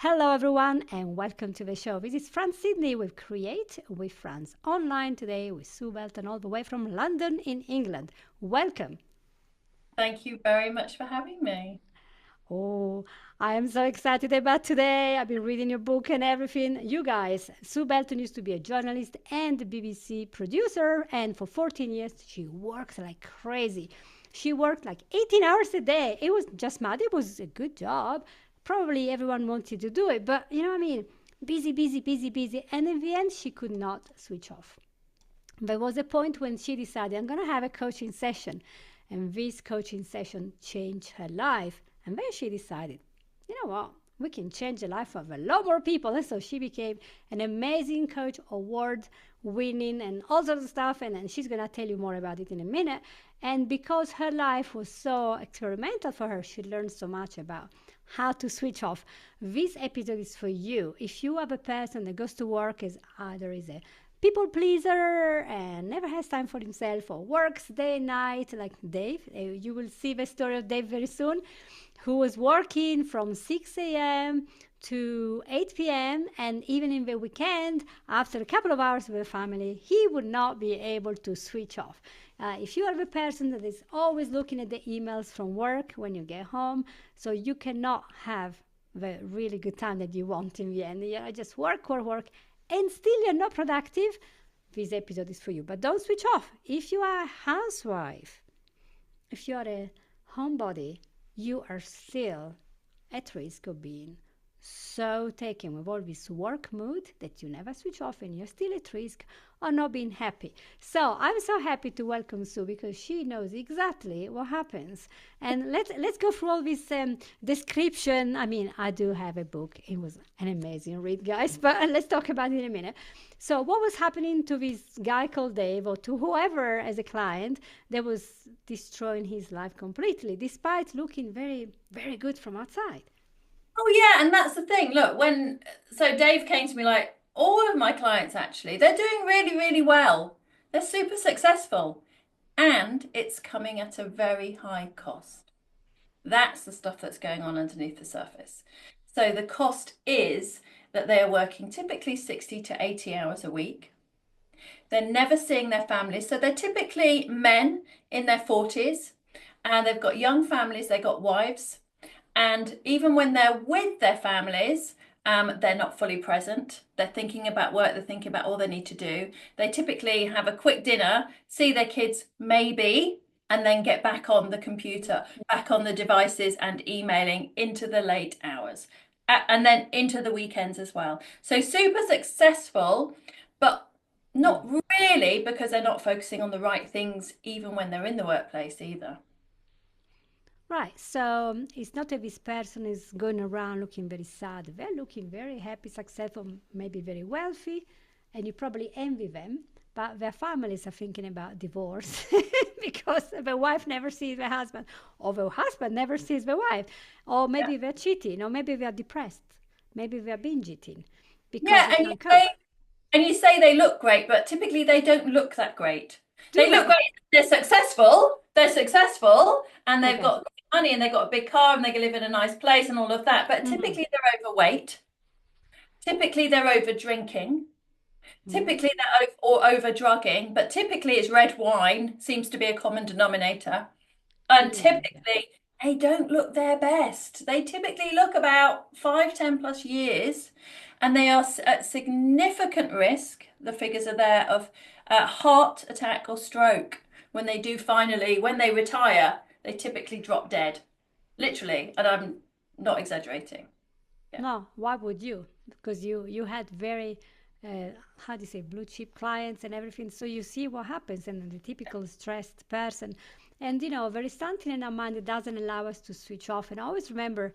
Hello, everyone, and welcome to the show. This is Franz Sidney with Create with Franz online today with Sue Belton, all the way from London in England. Welcome. Thank you very much for having me. Oh, I am so excited about today. I've been reading your book and everything. You guys, Sue Belton used to be a journalist and a BBC producer, and for 14 years, she worked like crazy. She worked like 18 hours a day. It was just mad. It was a good job. Probably everyone wanted to do it, but you know what I mean? Busy, busy, busy, busy. And in the end, she could not switch off. There was a point when she decided, I'm going to have a coaching session. And this coaching session changed her life. And then she decided, you know what? We can change the life of a lot more people. And so she became an amazing coach, award winning, and all sorts of stuff. And she's going to tell you more about it in a minute. And because her life was so experimental for her, she learned so much about how to switch off. This episode is for you. If you have a person that goes to work as either is a people pleaser and never has time for himself or works day and night like Dave. You will see the story of Dave very soon, who was working from 6 a.m. to 8 p.m. and even in the weekend, after a couple of hours with the family, he would not be able to switch off. If you are the person that is always looking at the emails from work when you get home, so you cannot have the really good time that you want in the end. You know, just work, work, work, and still you're not productive, this episode is for you. But don't switch off. If you are a housewife, if you are a homebody, you are still at risk of being so taken with all this work mood that you never switch off and you're still at risk of not being happy. So I'm so happy to welcome Sue because she knows exactly what happens. And let's go through all this description. I mean, I do have a book. It was an amazing read, guys, but let's talk about it in a minute. So what was happening to this guy called Dave or to whoever as a client that was destroying his life completely, despite looking very, very good from outside? Oh yeah, and that's the thing. Look, Dave came to me like all of my clients actually, they're doing really, really well. They're super successful, and it's coming at a very high cost. That's the stuff that's going on underneath the surface. So the cost is that they are working typically 60 to 80 hours a week. They're never seeing their families. So they're typically men in their 40s and they've got young families, they've got wives. And even when they're with their families, they're not fully present. They're thinking about work, they're thinking about all they need to do. They typically have a quick dinner, see their kids maybe, and then get back on the computer, back on the devices and emailing into the late hours. And then into the weekends as well. So super successful, but not really because they're not focusing on the right things, even when they're in the workplace either. Right. So it's not that this person is going around looking very sad. They're looking very happy, successful, maybe very wealthy, and you probably envy them. But their families are thinking about divorce because the wife never sees the husband, or the husband never sees the wife, or Yeah. maybe they're cheating, or maybe they're depressed, maybe they're binge eating because Yeah, they and you can't cope. say and you say they look great, but typically they don't look that great. Do They look they? great. They're successful, and they've Okay. got money, and they've got a big car, and they can live in a nice place, and all of that. But Mm-hmm. typically they're overweight. Typically they're over drinking. Mm-hmm. Typically or over drugging. But typically it's red wine seems to be a common denominator. And Yeah. typically they don't look their best. They typically look about 5, 10 plus years, and they are at significant risk. The figures are there of heart attack or stroke. When they retire, they typically drop dead, literally. And I'm not exaggerating. Yeah. No, why would you? Because you had very how do you say blue chip clients and everything. So you see what happens and the typical stressed person. And you know, there is something in our mind that doesn't allow us to switch off. And I always remember,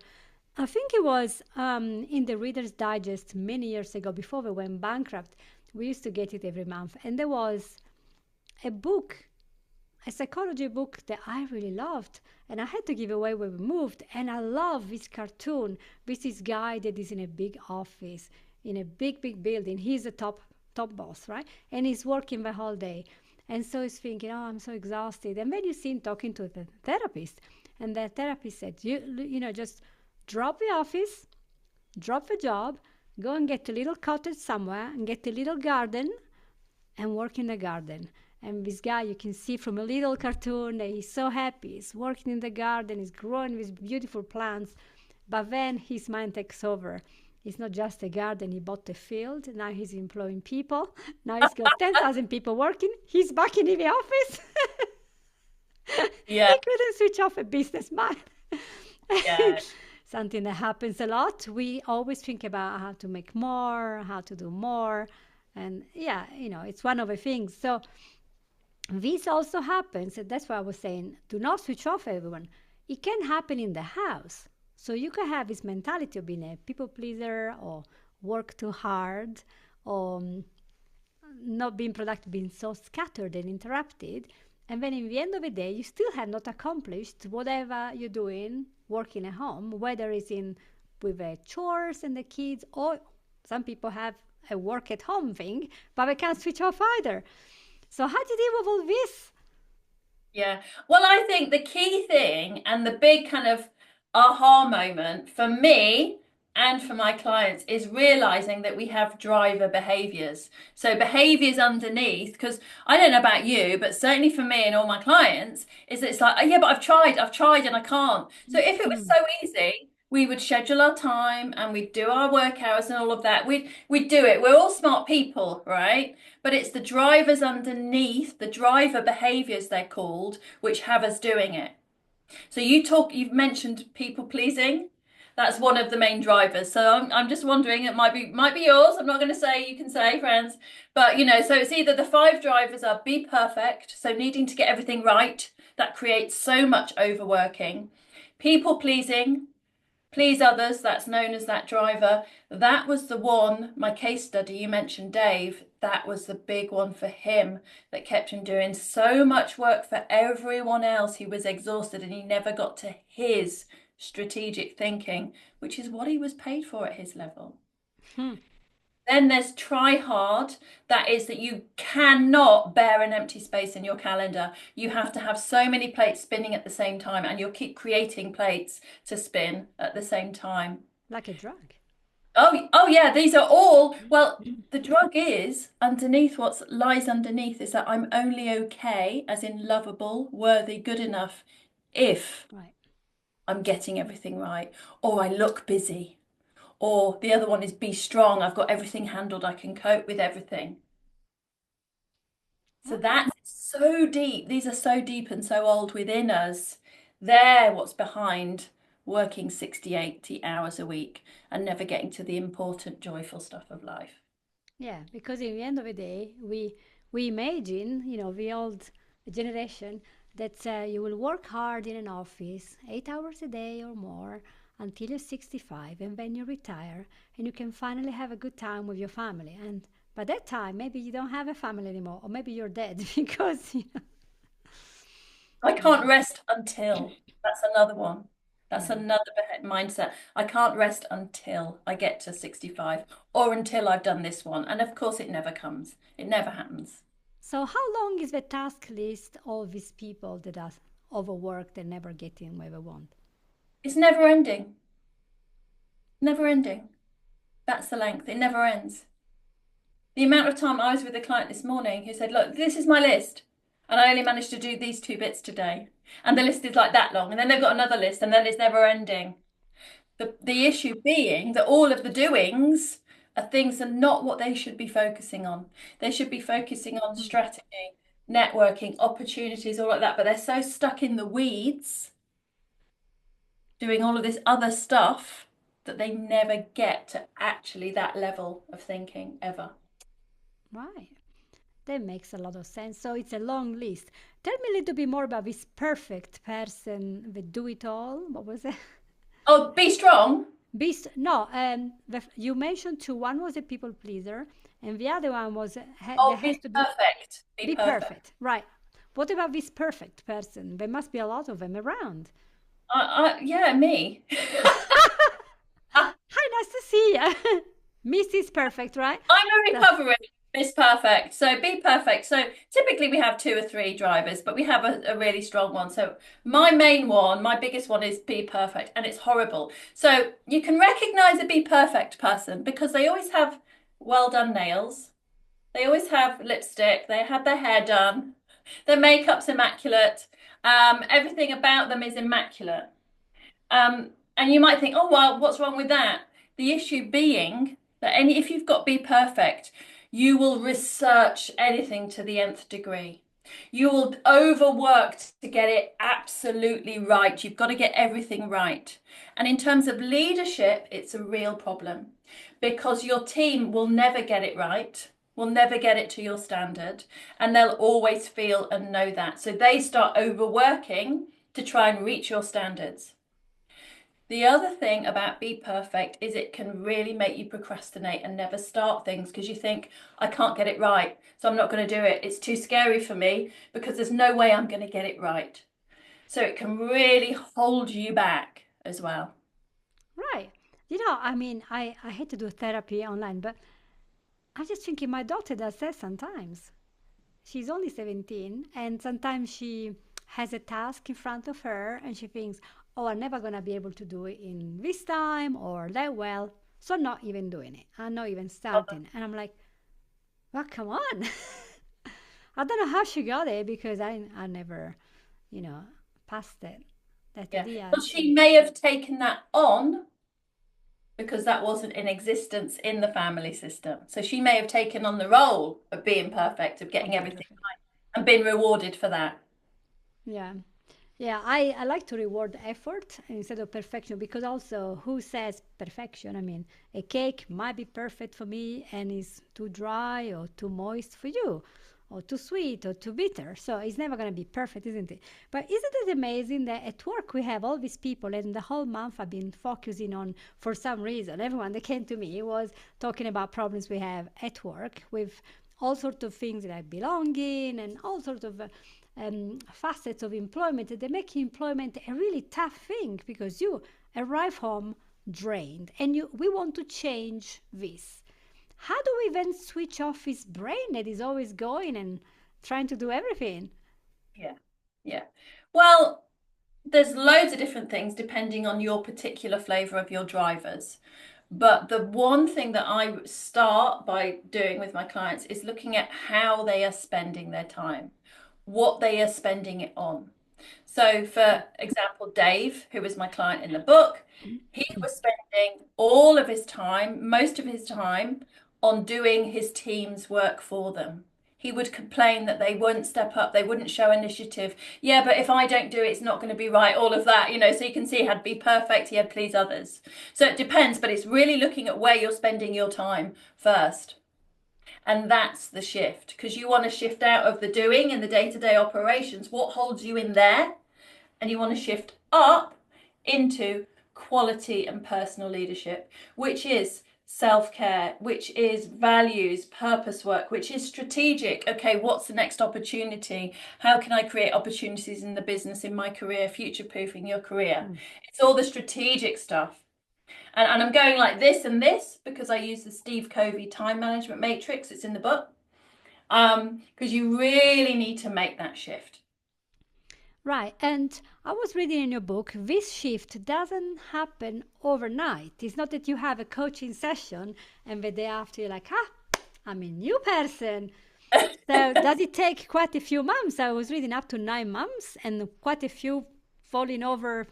I think it was in the Reader's Digest many years ago before we went bankrupt. We used to get it every month. And there was a book, a psychology book that I really loved, and I had to give away when we moved. And I love this cartoon. This guy that is in a big office, in a big, big building. He's a top boss, right? And he's working the whole day. And so he's thinking, oh, I'm so exhausted. And then you see him talking to the therapist. And the therapist said, you know, just drop the office, drop the job, go and get a little cottage somewhere and get a little garden and work in the garden. And this guy, you can see from a little cartoon that he's so happy. He's working in the garden, he's growing these beautiful plants. But then his mind takes over. It's not just a garden, he bought a field. Now he's employing people. Now he's got 10,000 people working. He's back in the office. Yeah, He couldn't switch off a business mind. yeah, Something that happens a lot. We always think about how to make more, how to do more. And yeah, it's one of the things. So this also happens. And that's why I was saying, do not switch off everyone. It can happen in the house. So you can have this mentality of being a people pleaser or work too hard or not being productive, being so scattered and interrupted. And then in the end of the day, you still have not accomplished whatever you're doing working at home, whether it's in with the chores and the kids, or some people have a work at home thing, but they can't switch off either. So how do you deal with all this? yeah. Well, I think the key thing and the big kind of aha moment for me and for my clients is realizing that we have driver behaviors. So behaviors underneath, because I don't know about you, but certainly for me and all my clients, is that it's like, oh, yeah, but I've tried and I can't. So if it was Mm, so easy, we would schedule our time and we'd do our work hours and all of that. We'd do it. We're all smart people, right? But it's the drivers underneath, the driver behaviors they're called, which have us doing it. So you've mentioned people pleasing. That's one of the main drivers. So I'm just wondering, it might be yours. I'm not going to say you can say, Franz, but so it's either the five drivers are be perfect, so needing to get everything right. That creates so much overworking. People pleasing, please others, that's known as that driver. That was the one, my case study, you mentioned Dave, that was the big one for him that kept him doing so much work for everyone else. He was exhausted and he never got to his strategic thinking, which is what he was paid for at his level. hmm, Then there's try hard. That is that you cannot bear an empty space in your calendar. You have to have so many plates spinning at the same time, and you'll keep creating plates to spin at the same time. like a drug. Oh yeah, these are all, well, the drug is underneath, what lies underneath is that I'm only okay, as in lovable, worthy, good enough, if Right. I'm getting everything right, or I look busy. Or the other one is be strong. I've got everything handled. I can cope with everything. So Okay. that's so deep. These are so deep and so old within us. They're what's behind working 60, 80 hours a week and never getting to the important, joyful stuff of life. Yeah, because in the end of the day, we imagine, the old generation that you will work hard in an office 8 hours a day or more until you're 65, and then you retire, and you can finally have a good time with your family. And by that time, maybe you don't have a family anymore, or maybe you're dead because I yeah, can't rest until. That's another one. That's yeah. another mindset. I can't rest until I get to 65 or until I've done this one. And of course, it never comes. It never happens. So how long is the task list of these people that are overworked and never getting where they want? It's never ending. Never ending. That's the length. It never ends. The amount of time I was with a client this morning who said, look, this is my list. And I only managed to do these two bits today. And the list is like that long. And then they've got another list and then it's never ending. The issue being that all of the doings are things that are not what they should be focusing on. They should be focusing on Mm, strategy, networking, opportunities, all like that. But they're so stuck in the weeds doing all of this other stuff that they never get to actually that level of thinking ever. right. That makes a lot of sense. So it's a long list. Tell me a little bit more about this perfect person that do it all. What was it? Oh, be strong. Beast? No, you mentioned two. One was a people pleaser, and the other one was there Oh, has be to be perfect. Be perfect. perfect. Right. What about this perfect person? There must be a lot of them around. Yeah, me. Hi, nice to see you. Mrs. Perfect, right? I'm a So, recovery. Miss Perfect. So be perfect. So typically we have two or three drivers, but we have a really strong one. So my main one, my biggest one is be perfect, and it's horrible. So you can recognize a be perfect person because they always have well done nails. They always have lipstick. They had their hair done. Their makeup's immaculate. Everything about them is immaculate. And you might think, oh, well, what's wrong with that? The issue being that if you've got be perfect, you will research anything to the nth degree. You will overwork to get it absolutely right. You've got to get everything right. And in terms of leadership, it's a real problem because your team will never get it right, will never get it to your standard, and they'll always feel and know that. So they start overworking to try and reach your standards. The other thing about Be Perfect is it can really make you procrastinate and never start things because you think, I can't get it right, so I'm not going to do it. It's too scary for me because there's no way I'm going to get it right. So it can really hold you back as well. Right. I mean, I hate to do therapy online, but I'm just thinking my daughter does that sometimes. She's only 17, and sometimes she has a task in front of her, and she thinks, oh, I'm never going to be able to do it in this time or that well. So I'm not even doing it. I'm not even starting. And I'm like, well, come on. I don't know how she got it because I never, you know, passed it, that Yeah. idea. Well, she may have taken that on because that wasn't in existence in the family system. So she may have taken on the role of being perfect, of Of getting being everything perfect. right, and been rewarded for that. Yeah. Yeah, I like to reward effort instead of perfection because also who says perfection? I mean, a cake might be perfect for me and is too dry or too moist for you, or too sweet or too bitter. So it's never going to be perfect, isn't it? But isn't it amazing that at work we have all these people and the whole month I've been focusing on, for some reason, everyone that came to me was talking about problems we have at work with all sorts of things like belonging and all sorts of facets of employment. They make employment a really tough thing because you arrive home drained and we want to change this. How do we then switch off his brain that is always going and trying to do everything? Yeah. Yeah. Well, there's loads of different things depending on your particular flavor of your drivers. But the one thing that I start by doing with my clients is looking at how they are spending their time, what they are spending it on. So, for example, Dave, who was my client in the book, he was spending all of his time, most of his time, on doing his team's work for them. He would complain that they wouldn't step up, they wouldn't show initiative. Yeah, but if I don't do it, it's not going to be right. All of that, so you can see he had be perfect, he had please others. So it depends, but it's really looking at where you're spending your time first. And that's the shift because you want to shift out of the doing and the day-to-day operations. What holds you in there? And you want to shift up into quality and personal leadership, which is self-care, which is values, purpose work, which is strategic. Okay, what's the next opportunity? How can I create opportunities in the business, in my career, future-proofing your career? Mm. It's all the strategic stuff. And I'm going like this and this because I use the Steve Covey time management matrix. It's in the book. Because you really need to make that shift. Right. And I was reading in your book, this shift doesn't happen overnight. It's not that you have a coaching session and the day after you're like, I'm a new person. So does it take quite a few months? I was reading up to 9 months and quite a few falling over.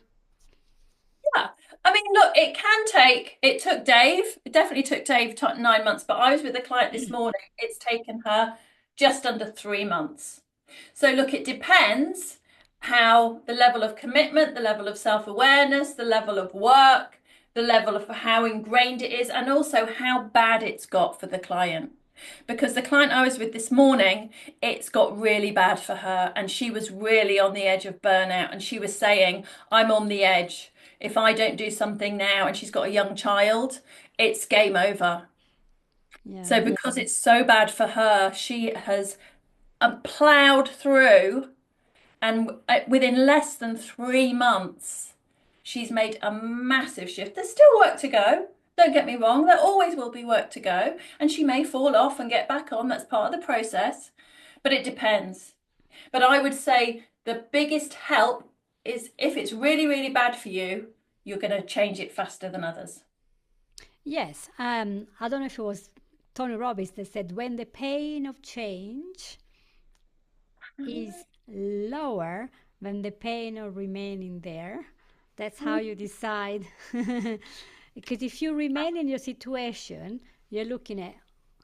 Yeah. I mean, look, it took Dave, it definitely took Dave 9 months, but I was with a client this morning. It's taken her just under 3 months. So, look, it depends how the level of commitment, the level of self-awareness, the level of work, the level of how ingrained it is, and also how bad it's got for the client. Because the client I was with this morning, it's got really bad for her, and she was really on the edge of burnout, and she was saying, I'm on the edge. If I don't do something now, and she's got a young child, it's game over. Yeah. So because it's so bad for her, she has plowed through, and within less than 3 months, she's made a massive shift. There's still work to go, Don't get me wrong, there always will be work to go, and she may fall off and get back on. That's part of the process, but it depends. But I would say the biggest help is if it's really, really bad for you, you're going to change it faster than others. Yes, I don't know if it was Tony Robbins that said when the pain of change is lower than the pain of remaining there, that's how you decide. Because if you remain in your situation, you're looking at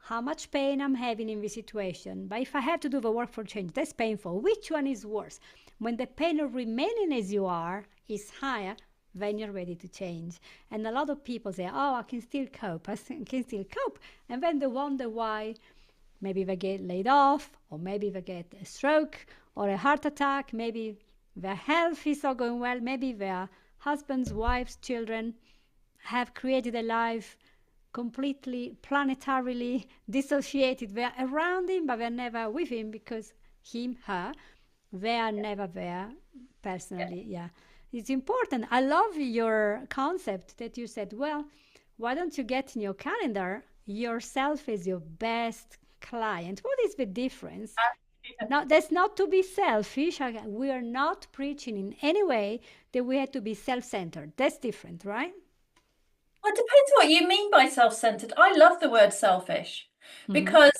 how much pain I'm having in this situation. But if I have to do the work for change, that's painful. Which one is worse? When the pain of remaining as you are is higher, then you're ready to change. And a lot of people say, oh, I can still cope. Can still cope. And then they wonder why maybe they get laid off, or maybe they get a stroke or a heart attack. Maybe their health is not going well. Maybe their husbands, wives, children have created a life completely planetarily dissociated. They're around him, but they're never with him because him, her, they are never there personally. Yeah. It's important. I love your concept that you said, well, why don't you get in your calendar yourself as your best client? What is the difference? Now, that's not to be selfish. We are not preaching in any way that we have to be self centered. That's different, right? Well, it depends what you mean by self-centered. I love the word selfish Mm-hmm. because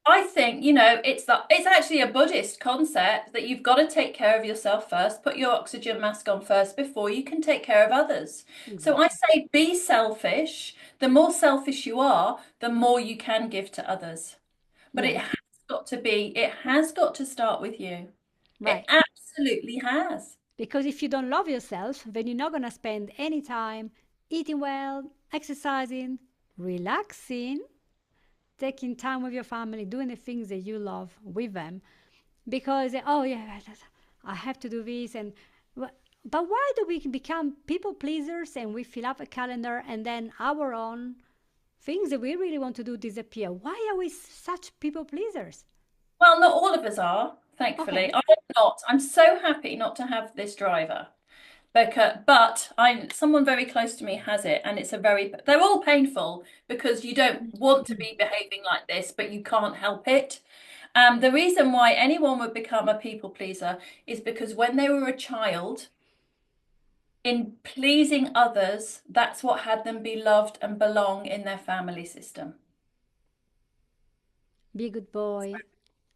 I think, it's actually a Buddhist concept that you've got to take care of yourself first, put your oxygen mask on first before you can take care of others. So I Exactly. say be selfish. The more selfish you are, the more you can give to others. But Yeah, it has got to start with you. It right. absolutely has. Because if you don't love yourself, then you're not going to spend any time eating well, exercising, relaxing, taking time with your family, doing the things that you love with them. Because, oh, yeah, I have to do this. But why do we become people pleasers and we fill up a calendar and then our own things that we really want to do disappear? Why are we such people pleasers? Well, not all of us are, Okay. thankfully. I'm not. I'm so happy not to have this driver. But I'm someone very close to me has it, and they're all painful because you don't want to be behaving like this, but you can't help it. The reason why anyone would become a people pleaser is because when they were a child, in pleasing others, that's what had them be loved and belong in their family system. Be a good boy,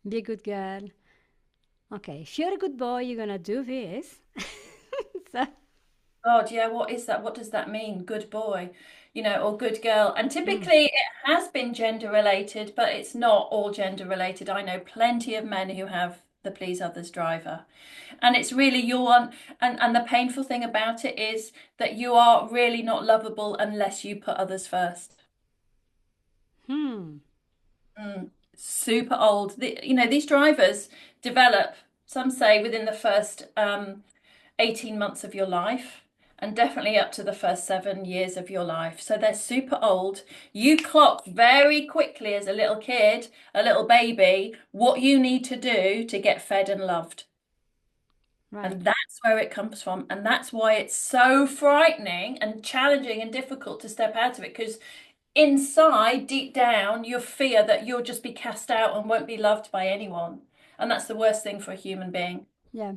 be a good girl. Okay, if you're a good boy, you're gonna do this. So, God, yeah, what is that? What does that mean? Good boy, or good girl. And mm, typically it has been gender related, but it's not all gender related. I know plenty of men who have the please others driver. And it's really and the painful thing about it is that you are really not lovable unless you put others first. hmm, Super old. These drivers develop, some say within the first 18 months of your life, and definitely up to the first 7 years of your life. So they're super old. You clock very quickly as a little kid, a little baby, what you need to do to get fed and loved. right. And that's where it comes from. And that's why it's so frightening and challenging and difficult to step out of it. Because inside, deep down, you fear that you'll just be cast out and won't be loved by anyone. And that's the worst thing for a human being. Yeah,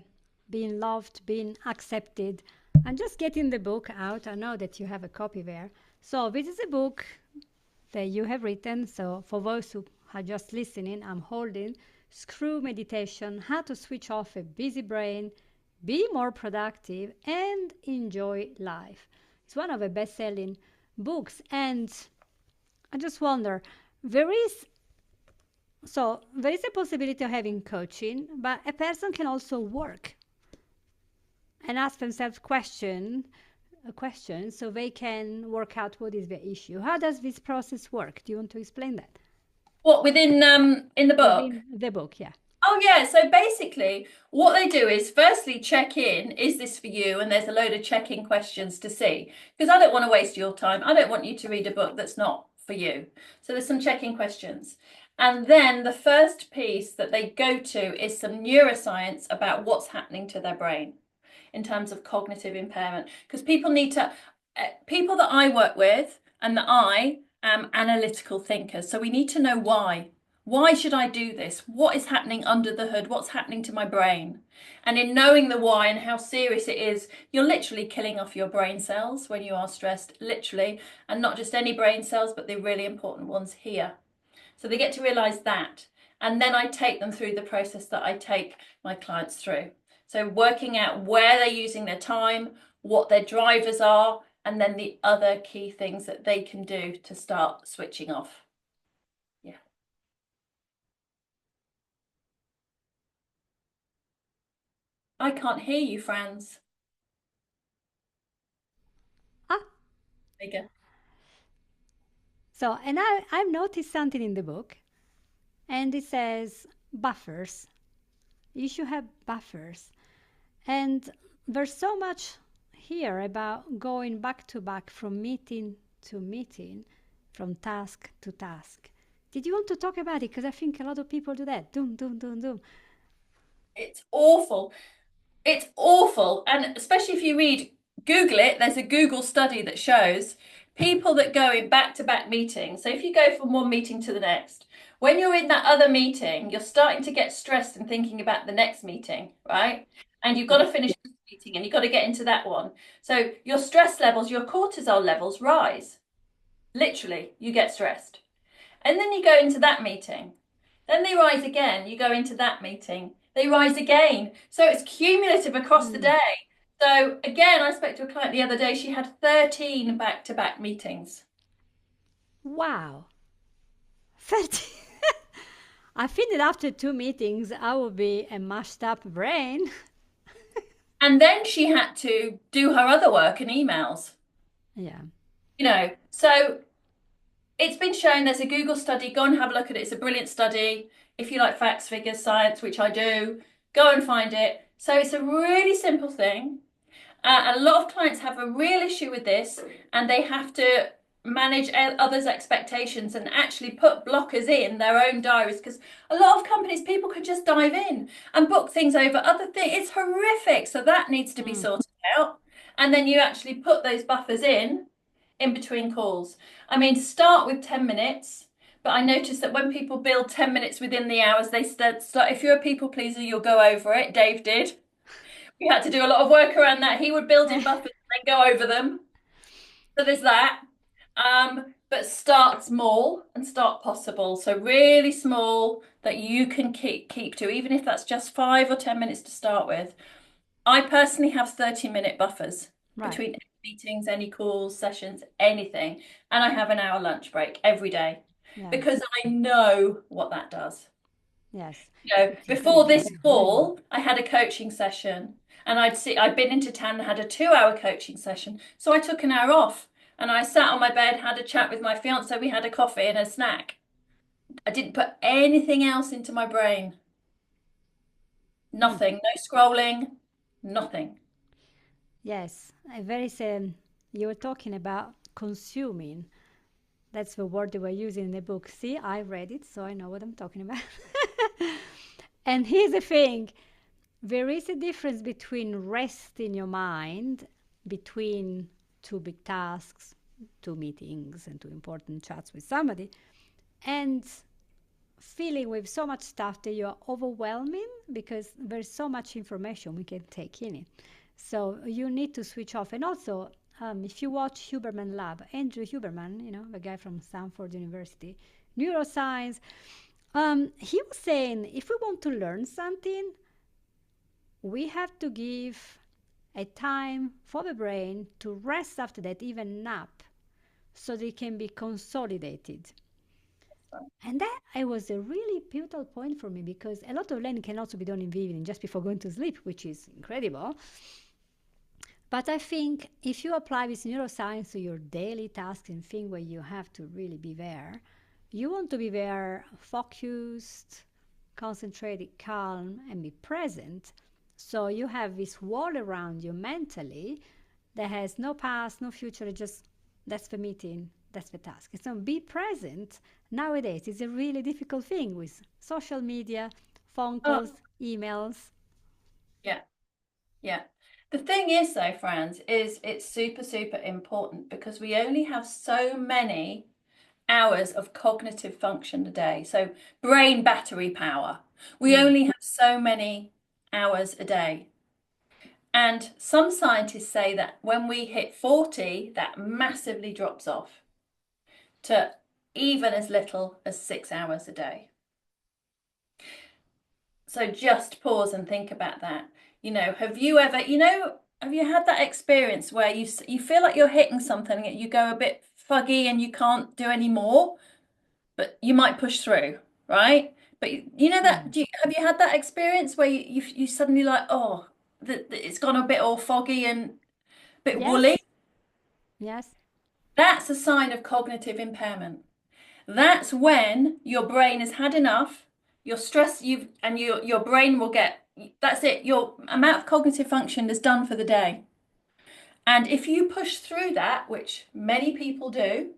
being loved, being accepted, and just getting the book out. I know that you have a copy there. So, this is a book that you have written. So, for those who are just listening, I'm holding Screw Meditation: How to Switch Off a Busy Brain, Be More Productive, and Enjoy Life. It's one of the best selling books. And I just wonder, there is there is a possibility of having coaching, but a person can also work and ask themselves a question so they can work out what is the issue. How does this process work? Do you want to explain that? What within in the book? Within the book, yeah. Oh yeah, so basically what they do is firstly check in, is this for you? And there's a load of check-in questions to see. Because I don't want to waste your time. I don't want you to read a book that's not for you. So there's some check-in questions. And then the first piece that they go to is some neuroscience about what's happening to their brain in terms of cognitive impairment. Because people that I work with and the I am analytical thinker. So we need to know why. Why should I do this? What is happening under the hood? What's happening to my brain? And in knowing the why and how serious it is, you're literally killing off your brain cells when you are stressed, literally, and not just any brain cells, but the really important ones here. So they get to realize that. And then I take them through the process that I take my clients through. So working out where they're using their time, what their drivers are, and then the other key things that they can do to start switching off. Yeah. I can't hear you, Franz. Ah, There you go. so, and I've noticed something in the book, and it says buffers. You should have buffers. And there's so much here about going back to back from meeting to meeting, from task to task. Did you want to talk about it? Because I think a lot of people do that. Doom, doom, doom, doom. It's awful. It's awful. And especially if you read, Google it, there's a Google study that shows people that go in back-to-back meetings. So if you go from one meeting to the next, when you're in that other meeting, you're starting to get stressed and thinking about the next meeting, right? And you've got Yeah. to finish this meeting and you've got to get into that one. So your stress levels, your cortisol levels rise. Literally, you get stressed. And then you go into that meeting. Then they rise again. You go into that meeting. They rise again. So it's cumulative across the Mm. day. So again, I spoke to a client the other day. She had 13 back-to-back meetings. Wow. 30. I think that after 2 meetings, I will be a mashed up brain. And then she had to do her other work and emails. Yeah. So it's been shown, there's a Google study. Go and have a look at it. It's a brilliant study. If you like facts, figures, science, which I do, go and find it. So it's a really simple thing. And a lot of clients have a real issue with this, and they have to manage others' expectations and actually put blockers in their own diaries, because a lot of companies, people could just dive in and book things over other things. It's horrific. So that needs to be Mm. sorted out. And then you actually put those buffers in between calls. I mean, start with 10 minutes. But I noticed that when people build 10 minutes within the hours, they start, if you're a people pleaser, you'll go over it. Dave did. We had to do a lot of work around that. He would build in buffers and then go over them. So there's that. But start small and start possible. So really small that you can keep to, even if that's just 5 or 10 minutes to start with. I personally have 30-minute buffers Right. between meetings, any calls, sessions, anything. And I have an hour lunch break every day Yeah. because I know what that does. Yes. It's Before important. this call, I had a coaching session and I'd been into town and had a 2 hour coaching session. So I took an hour off and I sat on my bed, had a chat with my fiance. We had a coffee and a snack. I didn't put anything else into my brain. Mm. Nothing. No scrolling, nothing. Yes. I very same. You were talking about consuming. That's the word they were using in the book. See, I read it, so I know what I'm talking about. And here's the thing, there is a difference between resting your mind between two big tasks, two meetings, and two important chats with somebody, and feeling with so much stuff that you're overwhelming because there's so much information we can take in it. So you need to switch off. And also, if you watch Huberman Lab, Andrew Huberman, the guy from Stanford University, neuroscience, he was saying if we want to learn something, we have to give a time for the brain to rest after that, even nap, so they can be consolidated. And that it was a really pivotal point for me because a lot of learning can also be done in the evening just before going to sleep, which is incredible. But I think if you apply this neuroscience to your daily tasks and thing where you have to really be there, you want to be there focused, concentrated, calm, and be present. So you have this wall around you mentally that has no past, no future, it just that's the meeting, that's the task. So be present. Nowadays, it's a really difficult thing with social media, phone Oh, calls, emails. yeah, yeah. The thing is, though, Franz, is it's super, super important because we only have so many hours of cognitive function a day. So, brain battery power. We Mm. only have so many hours a day. And some scientists say that when we hit 40, that massively drops off to even as little as 6 hours a day. So just pause and think about that. Have you ever, have you had that experience where you feel like you're hitting something and you go a bit fuggy and you can't do any more, but you might push through, right? But you know that, Yeah. have you had that experience where you suddenly like, oh, it's gone a bit all foggy and a bit woolly? Yes. Yes. That's a sign of cognitive impairment. That's when your brain has had enough, your stress your brain will get, that's it, your amount of cognitive function is done for the day. And if you push through that, which many people do,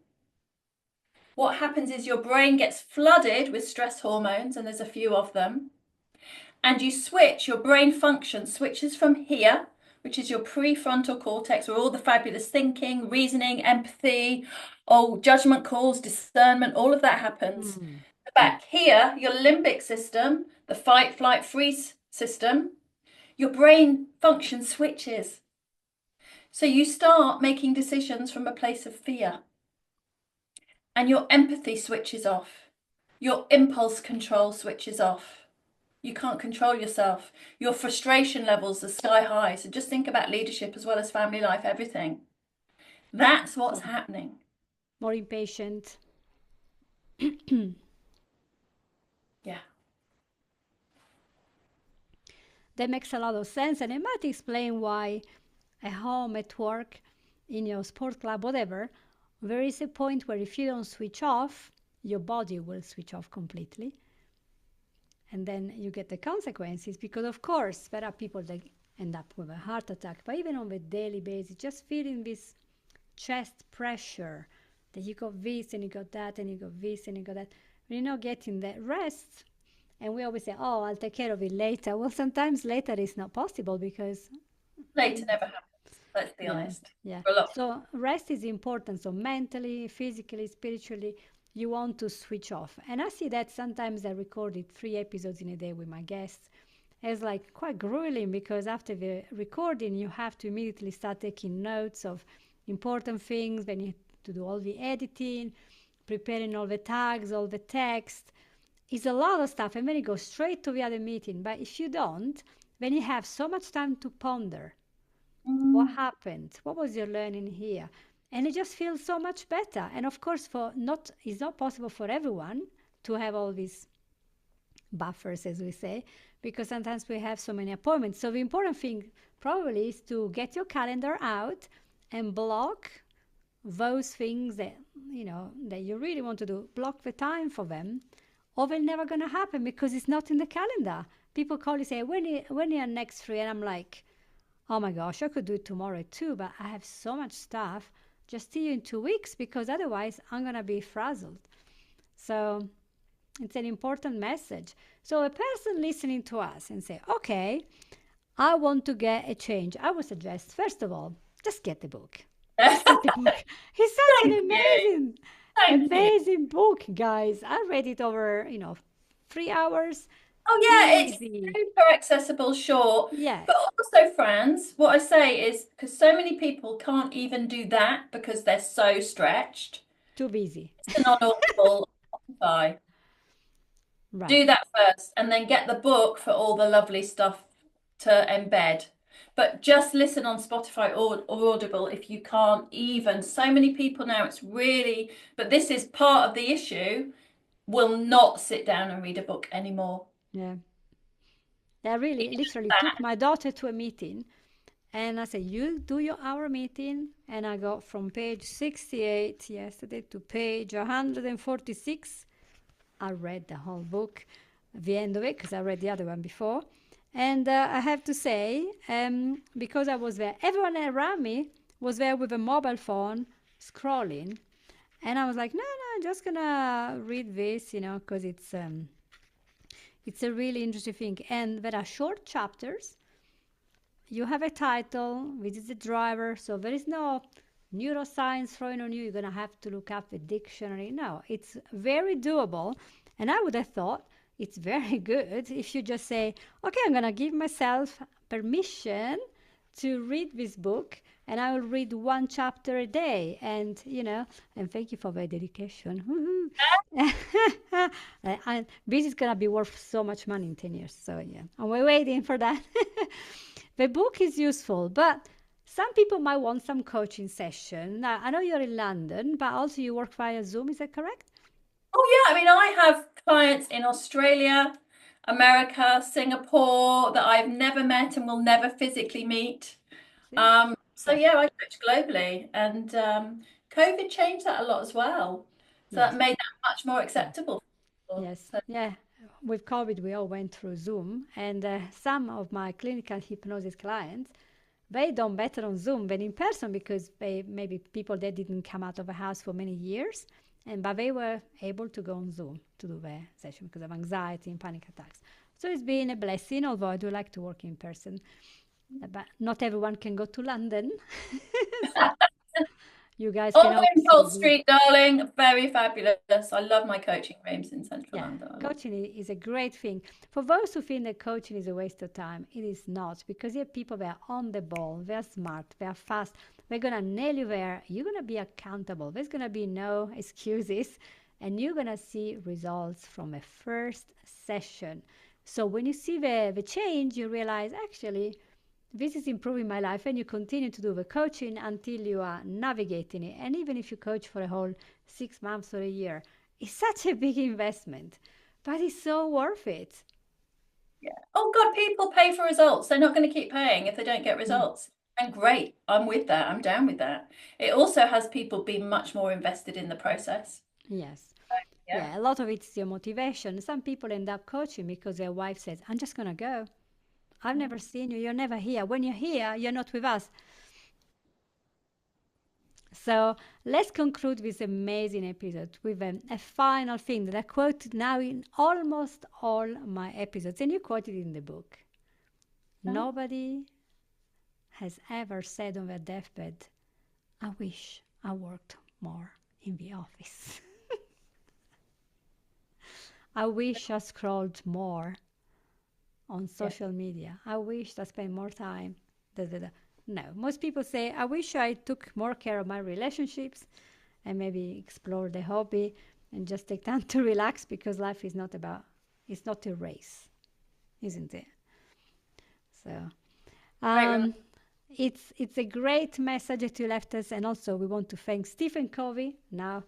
what happens is your brain gets flooded with stress hormones, and there's a few of them, and your brain function switches from here, which is your prefrontal cortex, where all the fabulous thinking, reasoning, empathy, judgment calls, discernment, all of that happens. Mm. Back here, your limbic system, the fight, flight, freeze system, your brain function switches. So you start making decisions from a place of fear, and your empathy switches off. Your impulse control switches off. You can't control yourself. Your frustration levels are sky high. So just think about leadership as well as family life, everything. That's what's happening. More impatient. Yeah. That makes a lot of sense, and it might explain why at home, at work, in your sport club, whatever, there is a point where if you don't switch off, your body will switch off completely. And then you get the consequences because, of course, there are people that end up with a heart attack, but even on a daily basis, just feeling this chest pressure that you got this and you got that and you got this and you got that. When you're not getting that rest, and we always say, oh, I'll take care of it later. Well, sometimes later is not possible because Later never happens. Let's be yeah, honest. yeah. For a lot. So rest is important. So mentally, physically, spiritually, you want to switch off. And I see that sometimes I recorded 3 episodes in a day with my guests. It's like quite grueling because after the recording, you have to immediately start taking notes of important things. Then you have to do all the editing, preparing all the tags, all the text. It's a lot of stuff. And then you go straight to the other meeting. But if you don't, then you have so much time to ponder what Mm. happened, what was your learning here, and it just feels so much better. And of course, for not it's not possible for everyone to have all these buffers, as we say, because sometimes we have so many appointments. So the important thing probably is to get your calendar out and block those things that that you really want to do. Block the time for them, or they're never going to happen because it's not in the calendar. People call you say when are next free, and I'm like, oh my gosh, I could do it tomorrow too, but I have so much stuff. Just see you in 2 weeks because otherwise I'm gonna be frazzled. So it's an important message. So a person listening to us and say, okay, I want to get a change. I would suggest, first of all, just get the book. Just get the book. It's such an Thank you. amazing, Thank you. amazing book, guys. I read it over, 3 hours. Oh yeah, it's Easy. super accessible, short. But Yes. also, Franz, what I say is because so many people can't even do that because they're so stretched. Too busy. Listen on Audible, Spotify. Right. Do that first, and then get the book for all the lovely stuff to embed. But just listen on Spotify or Audible if you can't even. So many people now, it's really, but this is part of the issue, will not sit down and read a book anymore. Yeah. I really It's literally took that. my daughter to a meeting and I said, you do your hour meeting. And I got from page 68 yesterday to page 146. I read the whole book, the end of it, because I read the other one before. And I have to say, because I was there, everyone around me was there with a mobile phone scrolling. And I was like, no, no, I'm just gonna read this, because it's a really interesting thing. And there are short chapters. you have a title, which is a driver, so there is no neuroscience thrown on you. You're going to have to look up a dictionary. No, it's very doable. And I would have thought it's very good if you just say, okay, I'm going to give myself permission to read this book and I will read one chapter a day. And, and thank you for the dedication. And this is going to be worth so much money in 10 years. So, yeah, I'm waiting for that. The book is useful, but some people might want some coaching session. Now, I know you're in London, but also you work via Zoom. Is that correct? Oh yeah, I mean, I have clients in Australia, America, Singapore that I've never met and will never physically meet. See? So Yes. yeah, I coach globally, and COVID changed that a lot as well. So that Yes. made that much more Yeah. acceptable for people. Yes. So Yeah. With COVID, we all went through Zoom, and some of my clinical hypnosis clients, they done better on Zoom than in person because they maybe people that didn't come out of the house for many years, and but they were able to go on Zoom to do their session because of anxiety and panic attacks. So it's been a blessing, although I do like to work in person. But not everyone can go to London. So you guys can on always Wimpole use Zoom. Street, darling, very fabulous. I love my coaching rooms in central Yeah, London. I love coaching is a great thing. For those who think that coaching is a waste of time, it is not because you have people that are on the ball, they're smart, they're fast, they're gonna nail you there. You're gonna be accountable. There's gonna be no excuses, and you're gonna see results from a first session. So when you see the change, you realize actually this is improving my life, and you continue to do the coaching until you are navigating it. And even if you coach for a whole 6 months or a year, it's such a big investment, but it's so worth it. Yeah. Oh God, people pay for results. They're not going to keep paying if they don't get Mm, results. And great, I'm with that. I'm down with that. It also has people being much more invested in the process. yes. Yeah. Yeah, a lot of it's your motivation. Some people end up coaching because their wife says, I'm just going to go. I've never seen you. You're never here. When you're here, you're not with us. So let's conclude this amazing episode with a final thing that I quote now in almost all my episodes, and you quoted in the book. Oh, Nobody has ever said on their deathbed, I wish I worked more in the office. I wish I scrolled more on yeah. social media. I wish I spent more time. Da, da, da. No, most people say, I wish I took more care of my relationships and maybe explore the hobby and just take time to relax because life is not about, it's not a race, isn't it? So, Great reminder. um, it's a great message that you left us, and also we want to thank Stephen Covey, now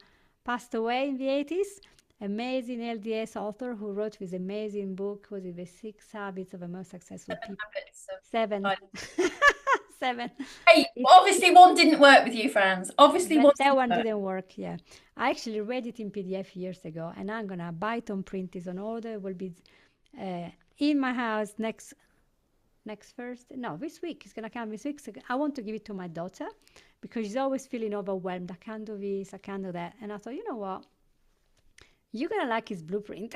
passed away in the 80s, amazing LDS author who wrote this amazing book. Was it the Six Habits of the Most Successful People? Habits of Seven. highly- Seven. Hey, It, obviously one didn't work with you, Franz. Obviously one that didn't one work. didn't work. Yeah, I actually read it in PDF years ago, and I'm gonna buy it on print. It's on order. It will be uh, in my house next Thursday. No, this week. It's gonna come this week. So I want to give it to my daughter because she's always feeling overwhelmed. I can't do this. I can't do that. And I thought, you know what? You're gonna like his blueprint.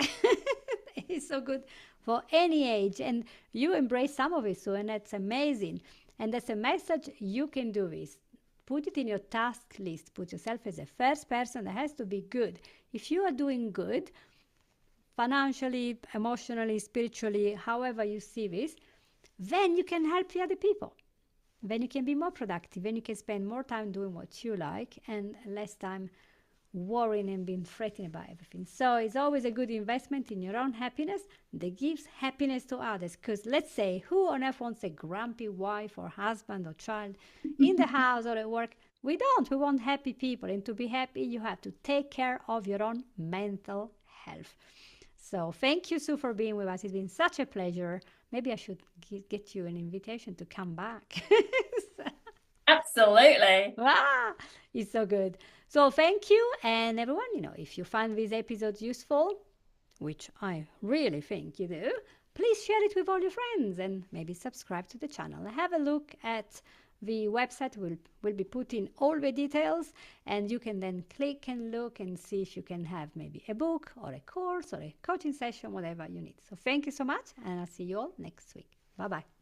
It's so good for any age, and you embrace some of it, so and that's amazing. And that's a message you can do this. Put it in your task list. Put yourself as a first person that has to be good. If you are doing good, financially, emotionally, spiritually, however you see this, then you can help the other people. Then you can be more productive. Then you can spend more time doing what you like and less time worrying and being threatened about everything. So it's always a good investment in your own happiness that gives happiness to others. Because let's say, who on earth wants a grumpy wife or husband or child in the house or at work? We don't. We want happy people. And to be happy, you have to take care of your own mental health. So thank you, Sue, for being with us. It's been such a pleasure. Maybe I should get you an invitation to come back. Absolutely. Ah, it's so good. So thank you, and everyone, if you find this episode useful, which I really think you do, please share it with all your friends and maybe subscribe to the channel. Have a look at the website. We'll be putting all the details, and you can then click and look and see if you can have maybe a book or a course or a coaching session, whatever you need. So thank you so much, and I'll see you all next week. Bye bye.